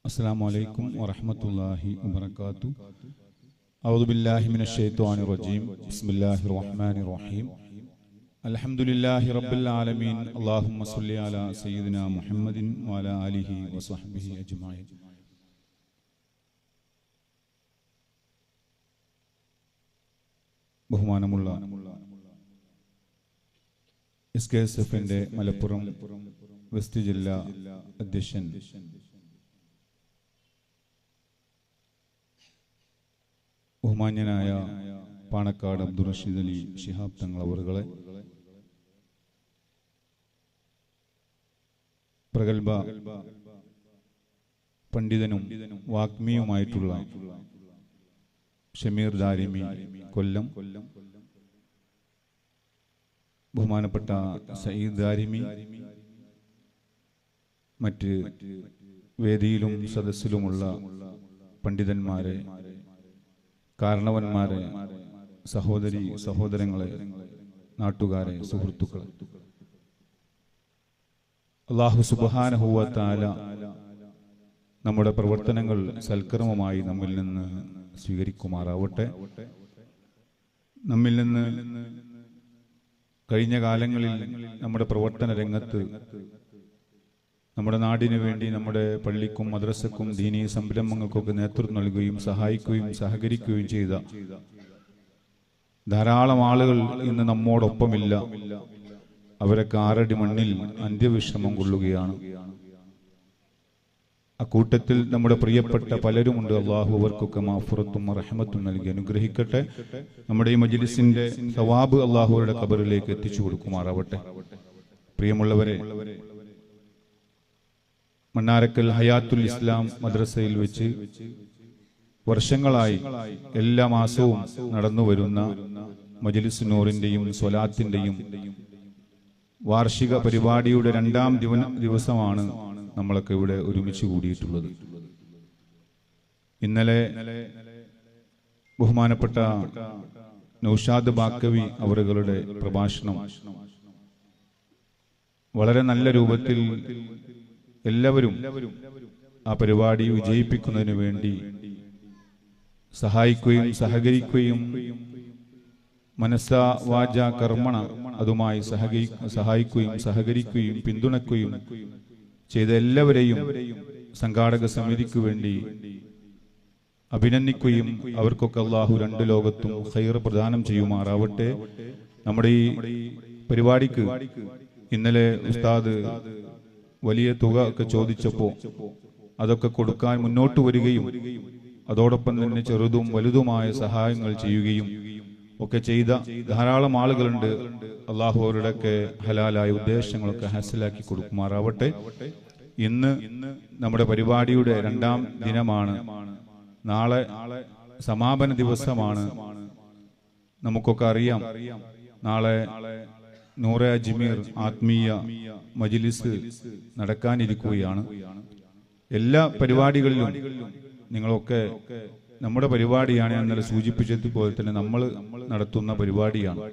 अस्सलामु अलैकुम व रहमतुल्लाहि व बरकातुहू। अऊज़ु बिल्लाहि मिनश शैतानिर रजीम। बिस्मिल्लाहिर रहमानिर रहीम। अल्हम्दुलिल्लाहि रब्बिल आलमीन। अल्लाहुम्मा सल्लि अला सय्यिदिना मुहम्मदिन व अला आलिहि व സ്വഹ്ബിഹി അജ്മഈൻ। ബഹുമാനമുള്ള എസ്കെഎസ്എഫിന്റെ മലപ്പുറം വെസ്റ്റ് ജില്ലാ അധ്യക്ഷൻ ബഹുമാന്യനായ പാണക്കാട് അബ്ദുൾ റഷീദ് അലി ശിഹാബ് തങ്ങൾ അവറുകളെ, പ്രഗൽഭ പണ്ഡിതനും വാഗ്മിയുമായിട്ടുള്ള ഷമീർ ദാരിമി കൊല്ലം, ബഹുമാനപ്പെട്ട സയ്യിദ് ദാരിമി, മറ്റ് വേദിയിലും സദസ്സിലുമുള്ള പണ്ഡിതന്മാരെ, കാരണവന്മാരെ, സഹോദരി സഹോദരങ്ങളെ, നാട്ടുകാരെ, സുഹൃത്തുക്കളെ, അല്ലാഹു സുബ്ഹാനഹു വ തആല നമ്മുടെ പ്രവർത്തനങ്ങൾ സൽക്കർമ്മമായി നമ്മിൽ നിന്ന് സ്വീകരിക്കുമാറാവട്ടെ. നമ്മിൽ നിന്ന് കഴിഞ്ഞ കാലങ്ങളിൽ നമ്മുടെ പ്രവർത്തന രംഗത്ത് നമ്മുടെ നാടിനു വേണ്ടി, നമ്മുടെ പള്ളിക്കും മദ്രസക്കും ദീനീ സംരംഭങ്ങൾക്കൊക്കെ നേതൃത്വം നൽകുകയും സഹായിക്കുകയും സഹകരിക്കുകയും ചെയ്ത ധാരാളം ആളുകൾ ഇന്ന് നമ്മോടൊപ്പമില്ല. അവരൊക്കെ ആറടി മണ്ണിൽ അന്ത്യവിശ്രമം കൊള്ളുകയാണ്. അക്കൂട്ടത്തിൽ നമ്മുടെ പ്രിയപ്പെട്ട പലരുമുണ്ട്. അള്ളാഹു അവർക്കൊക്കെ മഗ്ഫിറത്തും റഹ്മത്തും നൽകി അനുഗ്രഹിക്കട്ടെ. നമ്മുടെ ഈ മജ്ലിസിന്റെ സവാബ് അള്ളാഹുവിന്റെ ഖബറിലേക്ക് എത്തിച്ചു കൊടുക്കുമാറാവട്ടെ. പ്രിയമുള്ളവരെ, മണ്ണാരക്കൽ ഹയാത്തുൽ ഇസ്ലാം മദ്രസയിൽ വെച്ച് വർഷങ്ങളായി എല്ലാ മാസവും നടന്നു വരുന്ന മജ്ലിസ് നൂറിന്റെയും സ്വലാത്തിന്റെയും വാർഷിക പരിപാടിയുടെ രണ്ടാം ദിവസമാണ് നമ്മളൊക്കെ ഇവിടെ ഒരുമിച്ച് കൂടിയിട്ടുള്ളത്. ഇന്നലെ ബഹുമാനപ്പെട്ട നൗഷാദ് ബാക്കവി അവറുകളുടെ പ്രഭാഷണം വളരെ നല്ല രൂപത്തിൽ എല്ലാവരും ആ പരിപാടി വിജയിപ്പിക്കുന്നതിന് വേണ്ടി സഹായിക്കുകയും സഹകരിക്കുകയും മനസ്സ വാച കർമ്മണ അതുമായി സഹായിക്കുകയും സഹകരിക്കുകയും പിന്തുണക്കുകയും ചെയ്ത എല്ലാവരെയും സംഘാടക സമിതിക്ക് വേണ്ടി അഭിനന്ദിക്കുകയും അവർക്കൊക്കെ അല്ലാഹു രണ്ട് ലോകത്തും ഖൈർ പ്രദാനം ചെയ്യുമാറാവട്ടെ. നമ്മുടെ ഈ പരിപാടിക്ക് ഇന്നലെ ഉസ്താദ് വലിയ തുക ഒക്കെ ചോദിച്ചപ്പോൾ അതൊക്കെ കൊടുക്കാൻ മുന്നോട്ട് വരികയും അതോടൊപ്പം തന്നെ ചെറുതും വലുതുമായ സഹായങ്ങൾ ചെയ്യുകയും ഒക്കെ ചെയ്ത ധാരാളം ആളുകളുണ്ട്. അള്ളാഹു അവരുടെയൊക്കെ ഹലാലായ ഉദ്ദേശങ്ങളൊക്കെ ഹാസിലാക്കി കൊടുക്കുമാറാവട്ടെ. ഇന്ന് നമ്മുടെ പരിപാടിയുടെ രണ്ടാം ദിനമാണ്. നാളെ സമാപന ദിവസമാണ്. നമുക്കൊക്കെ അറിയാം, നാളെ നൂറെ അജ്മീർ ആത്മീയ മജ്ലിസ് നടക്കാനിരിക്കുകയാണ്. എല്ലാ പരിപാടികളിലും നിങ്ങളൊക്കെ നമ്മുടെ പരിപാടിയാണ്, ഇന്നലെ സൂചിപ്പിച്ചതുപോലെ തന്നെ നമ്മൾ നടത്തുന്ന പരിപാടിയാണ്.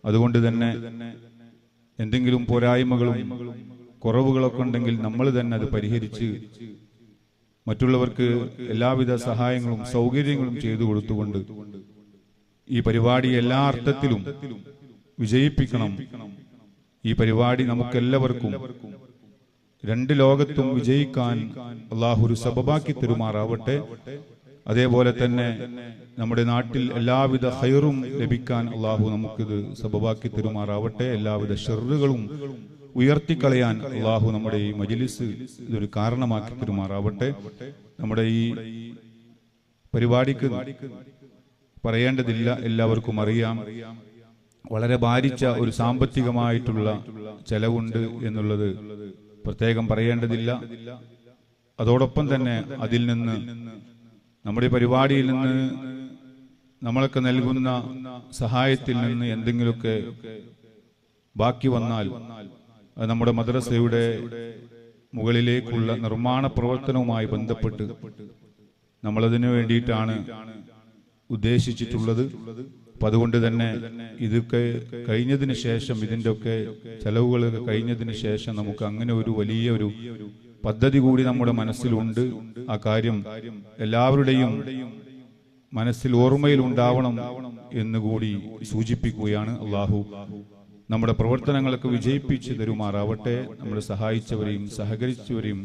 അതുകൊണ്ട് തന്നെ എന്തെങ്കിലും പോരായ്മകളും കുറവുകളൊക്കെ ഉണ്ടെങ്കിൽ നമ്മൾ തന്നെ അത് പരിഹരിച്ച് മറ്റുള്ളവർക്ക് എല്ലാവിധ സഹായങ്ങളും സൗകര്യങ്ങളും ചെയ്തു കൊടുത്തുകൊണ്ട് ഈ പരിപാടി എല്ലാ അർത്ഥത്തിലും വിജയിപ്പിക്കണം. ഈ പരിപാടി നമുക്കെല്ലാവർക്കും രണ്ട് ലോകത്തും വിജയിക്കാൻ അള്ളാഹു ഒരു സബബാക്കി തരുമാറാവട്ടെ. അതേപോലെ തന്നെ നമ്മുടെ നാട്ടിൽ എല്ലാവിധ ഖൈറും ലഭിക്കാൻ അള്ളാഹു നമുക്കിത് സബബാക്കി തരുമാറാവട്ടെ. എല്ലാവിധ ഷർറുകളും ഉയർത്തിക്കളയാൻ അള്ളാഹു നമ്മുടെ ഈ മജ്ലിസ് ഇതൊരു കാരണമാക്കി തരുമാറാവട്ടെ. നമ്മുടെ ഈ പരിപാടിക്ക് പറയേണ്ടതില്ല, എല്ലാവർക്കും അറിയാം. വളരെ ഭാരിച്ച ഒരു സാമ്പത്തികമായിട്ടുള്ള ചെലവുണ്ട് എന്നുള്ളത് പ്രത്യേകം പറയേണ്ടതില്ല. അതോടൊപ്പം തന്നെ അതിൽ നിന്ന്, നമ്മുടെ പരിപാടിയിൽ നിന്ന് നമ്മളൊക്കെ നൽകുന്ന സഹായത്തിൽ നിന്ന് എന്തെങ്കിലുമൊക്കെ ബാക്കി വന്നാൽ അത് നമ്മുടെ മദ്രസയുടെ മുകളിലേക്കുള്ള നിർമ്മാണ പ്രവർത്തനവുമായി ബന്ധപ്പെട്ട് നമ്മളതിനു വേണ്ടിയിട്ടാണ് ഉദ്ദേശിച്ചിട്ടുള്ളത്. അപ്പൊ അതുകൊണ്ട് തന്നെ ഇതൊക്കെ കഴിഞ്ഞതിന് ശേഷം, ഇതിൻ്റെ ഒക്കെ ചെലവുകളൊക്കെ കഴിഞ്ഞതിന് ശേഷം നമുക്ക് അങ്ങനെ ഒരു വലിയ ഒരു പദ്ധതി കൂടി നമ്മുടെ മനസ്സിലുണ്ട്. ആ കാര്യം എല്ലാവരുടെയും മനസ്സിൽ ഓർമ്മയിൽ ഉണ്ടാവണം എന്നുകൂടി സൂചിപ്പിക്കുകയാണ്. അള്ളാഹു നമ്മുടെ പ്രവർത്തനങ്ങളൊക്കെ വിജയിപ്പിച്ച് തരുമാറാവട്ടെ. നമ്മളെ സഹായിച്ചവരെയും സഹകരിച്ചവരെയും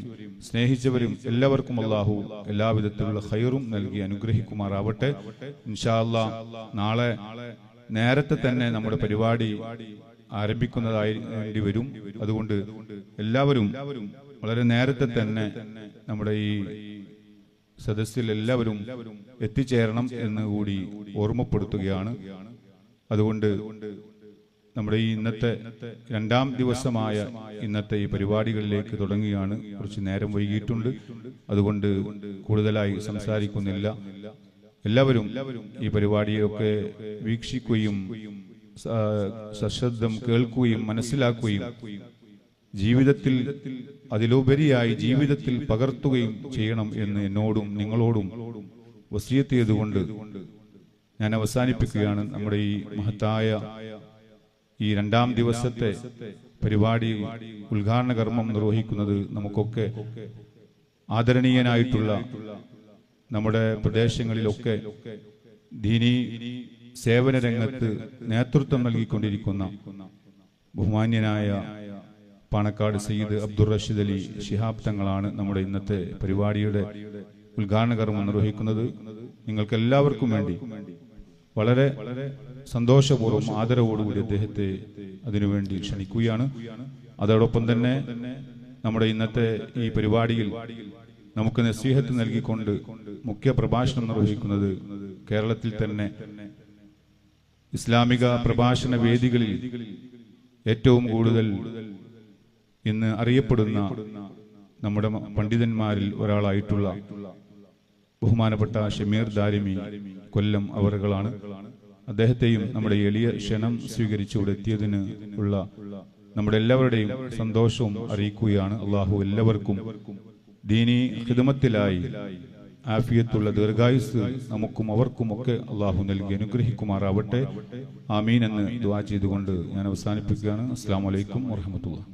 സ്നേഹിച്ചവരും എല്ലാവർക്കും അള്ളാഹു എല്ലാവിധത്തിലുള്ള ഖൈറും നൽകി അനുഗ്രഹിക്കുമാറാവട്ടെ. ഇൻഷാ അല്ലാഹ് നാളെ നേരത്തെ തന്നെ നമ്മുടെ പരിപാടി ആരംഭിക്കുന്നതായി വരും. അതുകൊണ്ട് എല്ലാവരും വളരെ നേരത്തെ തന്നെ നമ്മുടെ ഈ സദസ്സിൽ എല്ലാവരും എത്തിച്ചേരണം എന്ന് കൂടി ഓർമ്മപ്പെടുത്തുകയാണ്. അതുകൊണ്ട് നമ്മുടെ ഈ ഇന്നത്തെ രണ്ടാം ദിവസമായ ഇന്നത്തെ ഈ പരിപാടികളിലേക്ക് തുടങ്ങുകയാണ്. കുറച്ച് നേരം വൈകിയിട്ടുണ്ട്. അതുകൊണ്ട് കൂടുതലായി സംസാരിക്കുന്നില്ല. എല്ലാവരും ഈ പരിപാടിയൊക്കെ വീക്ഷിക്കുകയും സശ്രദ്ധം കേൾക്കുകയും മനസ്സിലാക്കുകയും ജീവിതത്തിൽ അതിലുപരിയായി ജീവിതത്തിൽ പകർത്തുകയും ചെയ്യണം എന്ന് എന്നോടും നിങ്ങളോടും വസിയത്ത് ചെയ്തുകൊണ്ട് ഞാൻ അവസാനിപ്പിക്കുകയാണ്. നമ്മുടെ ഈ മഹത്തായ ഈ രണ്ടാം ദിവസത്തെ പരിപാടി ഉദ്ഘാടന കർമ്മം നിർവഹിക്കുന്നത് നമുക്കൊക്കെ ആദരണീയനായിട്ടുള്ള നമ്മുടെ പ്രദേശങ്ങളിലൊക്കെ ദീനീ സേവന രംഗത്ത് നേതൃത്വം നൽകിക്കൊണ്ടിരിക്കുന്ന ബഹുമാന്യനായ പാണക്കാട് സയ്യിദ് അബ്ദുർ റഷീദ് അലി ശിഹാബ് തങ്ങളാണ് നമ്മുടെ ഇന്നത്തെ പരിപാടിയുടെ ഉദ്ഘാടന കർമ്മം നിർവഹിക്കുന്നത്. നിങ്ങൾക്ക് എല്ലാവർക്കും വേണ്ടി വളരെ സന്തോഷപൂർവ്വം ആദരവോടുകൂടി അദ്ദേഹത്തെ അതിനുവേണ്ടി ക്ഷണിക്കുകയാണ്. അതോടൊപ്പം തന്നെ നമ്മുടെ ഇന്നത്തെ ഈ പരിപാടിയിൽ നമുക്ക് നസീഹത്ത് നൽകിക്കൊണ്ട് മുഖ്യ പ്രഭാഷണം നിർവഹിക്കുന്നത് കേരളത്തിൽ തന്നെ ഇസ്ലാമിക പ്രഭാഷണ വേദികളിൽ ഏറ്റവും കൂടുതൽ ഇന്ന് അറിയപ്പെടുന്ന നമ്മുടെ പണ്ഡിതന്മാരിൽ ഒരാളായിട്ടുള്ള ബഹുമാനപ്പെട്ട ഷമീർ ദാരിമി കൊല്ലം അവറുകളാണ്. അദ്ദേഹത്തെയും നമ്മുടെ എളിയ ക്ഷണം സ്വീകരിച്ചുകൂടെ എത്തിയതിന് ഉള്ള നമ്മുടെ എല്ലാവരുടെയും സന്തോഷവും അറിയിക്കുകയാണ്. അള്ളാഹു എല്ലാവർക്കും ദീനി ഖിദ്മത്തിലായി ആഫിയത്തുള്ള ദീർഘായുസ് നമുക്കും അവർക്കും ഒക്കെ അള്ളാഹു നൽകി അനുഗ്രഹിക്കുമാറാവട്ടെ. ആമീൻ എന്ന് ദുആ ചെയ്തുകൊണ്ട് ഞാൻ അവസാനിപ്പിക്കുകയാണ്. അസ്സലാമു അലൈക്കും വറഹ്മത്തുള്ളാഹി.